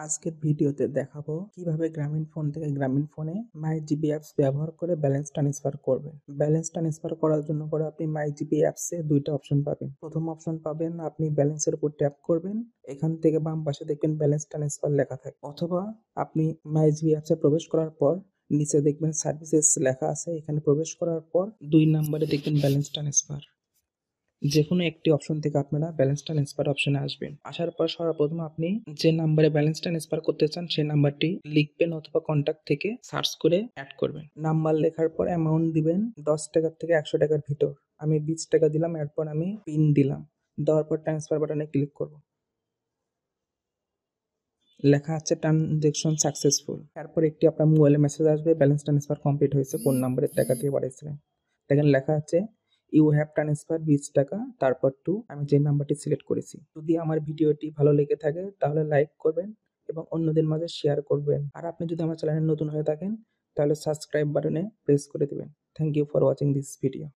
আজকের ভিডিওতে দেখাবো কিভাবে গ্রামীণ ফোন থেকে গ্রামীণ ফোনে মাই জিবি অ্যাপস ব্যবহার করে ব্যালেন্স ট্রান্সফার করবেন। ব্যালেন্স ট্রান্সফার করার জন্য আপনি মাই জিবি অ্যাপসে দুইটা অপশন পাবেন। প্রথম অপশন পাবেন, আপনি ব্যালেন্সের উপর ট্যাপ করবেন, এখান থেকে বাম পাশে দেখবেন ব্যালেন্স ট্রান্সফার লেখা থাকে। অথবা আপনি মাই জিবি অ্যাপসে প্রবেশ করার পর নিচে দেখবেন সার্ভিসেস লেখা আছে, এখানে প্রবেশ করার পর 2 নম্বরে দেখবেন ব্যালেন্স ট্রান্সফার। যে কোনো একটি অপশন থেকে আপনারা ব্যালেন্স ট্রান্সফার অপশনে আসবেন। আসার পর সর্বপ্রথম আপনি যে নাম্বারে ব্যালেন্স ট্রান্সফার করতে চান সেই নাম্বারটি লিখবেন অথবা কন্ট্যাক্ট থেকে সার্চ করে অ্যাড করবেন। নাম্বার লেখার পর অ্যামাউন্ট দিবেন 10 টাকার থেকে 100 টাকার ভিতর। আমি 20 টাকা দিলাম, এরপর আমি পিন দিলাম। দেওয়ার পর ট্রান্সফার বাটনে ক্লিক করব। লেখা আছে ট্রানজেকশন সাকসেসফুল। এরপর একটি আপনার মোবাইলে মেসেজ আসবে, ব্যালেন্স ট্রান্সফার কমপ্লিট হয়েছে, কোন নাম্বারে টাকা দিয়ে পাঠিয়েছিলেন। দেখেন লেখা আছে ইউ হ্যাভ ট্রান্সফার 20 টাকা, তারপর আমি যে নাম্বারটি সিলেক্ট করেছি। যদি আমার ভিডিওটি ভালো লেগে থাকে তাহলে লাইক করবেন এবং অন্যদের মাঝে শেয়ার করবেন। আর আপনি যদি আমার চ্যানেলে নতুন হয়ে থাকেন তাহলে সাবস্ক্রাইব বাটনে প্রেস করে দেবেন। Thank you for watching this video.